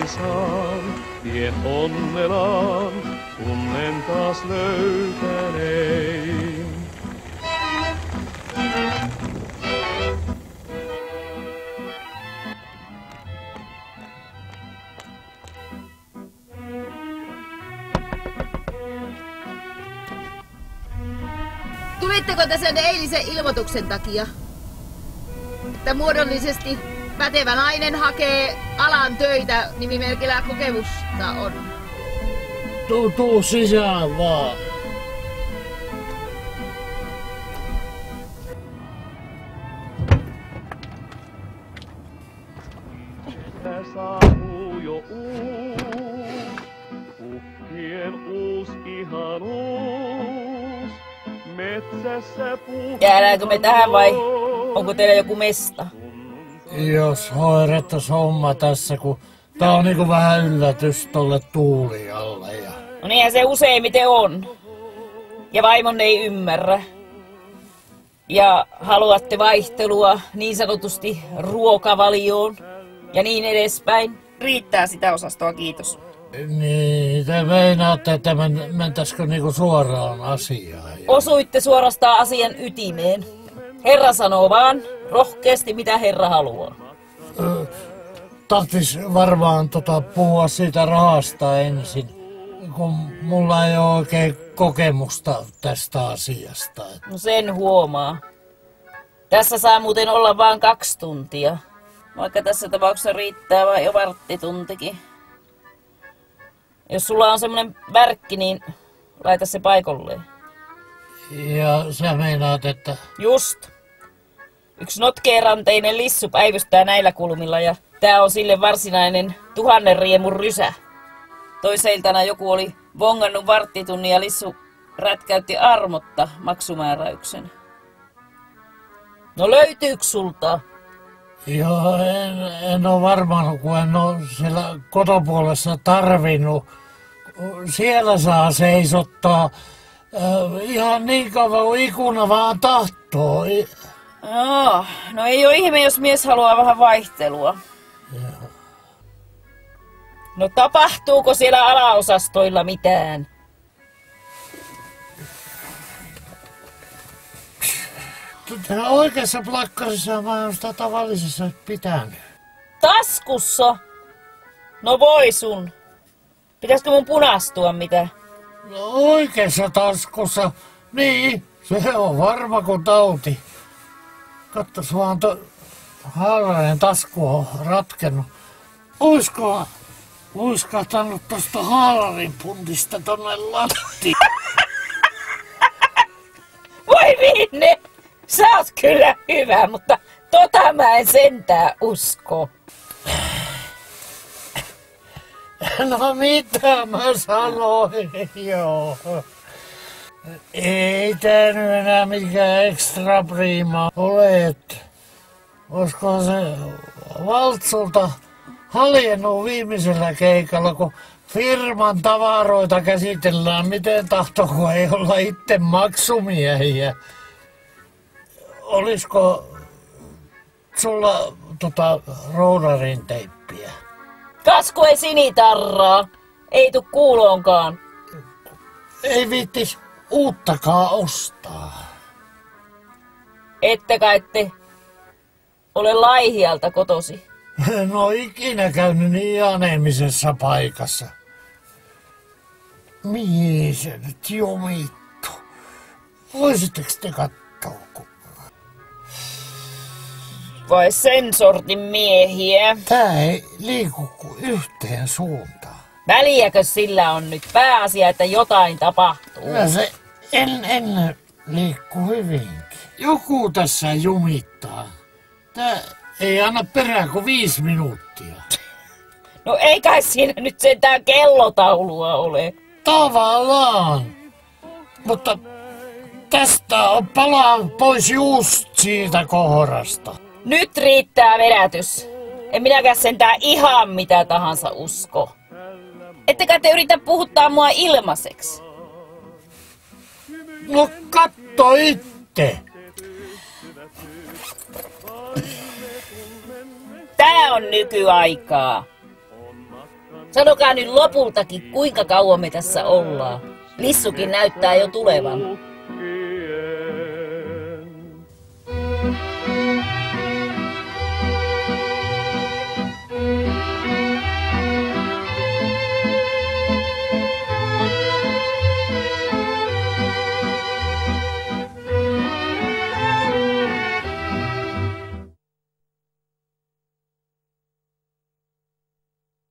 kaikki saan, vien onnellaan, tunnen taas löytänein. Tulitteko te sen eilisen ilmoituksen takia? Että muodollisesti pätevä nainen hakee alan töitä, nimimerkillä kokemusta on. Tuu sisään vaan. Saapuu jo uhkien ihanuus. Metsässä Jäädäänkö me tähän vai onko teillä joku mesta? Jos hoirettais homma tässä, kun tää on niinku vähän yllätys tolle Tuulialle. No niinhän se useimmiten on. Ja vaimonne ei ymmärrä. Ja haluatte vaihtelua niin sanotusti ruokavalioon ja niin edespäin. Riittää sitä osastoa, kiitos. Niin, te meinaatte, että mentäisikö niinku suoraan asiaan? Osuitte suorastaan asian ytimeen. Herra sanoo vaan rohkeasti mitä herra haluaa. Tarvitsis varmaan puhua siitä rahasta ensin, kun mulla ei ole oikein kokemusta tästä asiasta. No sen huomaa. Tässä saa muuten olla vain 2 tuntia. Vaikka tässä tapauksessa riittää vain jo varttituntikin. Jos sulla on semmonen värkki, niin laita se paikalleen. Ja sä meinaat, että... Just. Yksi notkeeranteinen lissu päivystää näillä kulmilla ja tää on sille varsinainen 1000 riemun rysä. Toiseiltana joku oli vongannut varttitunnin ja lissu rätkäytti armotta maksumääräyksen. No löytyykö sulta? Joo, en ole varmaan, kun en ole siellä kotopuolessa tarvinnut. Siellä saa seisottaa ihan niin kauan kuin ikuna vaan tahtoo. No ei ole ihme, jos mies haluaa vähän vaihtelua. Joo. No tapahtuuko siellä alaosastoilla mitään? Tää oikeassa plakkarissa mä oon sitä tavallisessa pitänyt. Taskussa? No voi sun. Pitäisikö mun punastua mitä? No oikeassa taskussa. Niin, se on varma kuin tauti. Katsos vaan, haalainen tasku on ratkennut. Oisko luiskahtanut tosta haalarin puntista tonne lattiin? Voi Vinne! Sä oot kyllä hyvä, mutta tota mä en sentään usko. No mitä mä sanoin, joo. Ei tää nyt enää mikään ekstra prima ole, että olisiko se Valtsulta haljennut viimeisellä keikalla, kun firman tavaroita käsitellään miten tahto, kun ei olla itse maksumiehiä. Olisiko sulla roudarin teippiä? Kasku ei sinitarraa. Ei tuu kuuloonkaan. Ei viittis uuttakaan ostaa. Ette kai te ole Laihialta kotosi. En oo ikinä käynyt niin aneemisessa paikassa. Mihin se nyt jumittu? Voisitteko te kattoo? Vai sen sortin miehiä? Tää ei liiku kuin yhteen suuntaan. Väliäkö sillä on nyt? Pääasia, että jotain tapahtuu. Kyllä se ennen liikkuu hyvinkin. Joku tässä jumittaa. Tää ei anna perään kuin 5 minuuttia. No ei kai siinä nyt sentään kellotaulua ole. Tavallaan. Mutta tästä on palaa pois just siitä kohdasta. Nyt riittää vedätys. En minäkään sentään ihan mitä tahansa usko. Ettekä te yritä puhuttaa mua ilmaiseksi. No katso itse. Tää on nykyaikaa. Sanokaa nyt lopultakin, kuinka kauan me tässä ollaan. Lissukin näyttää jo tulevan.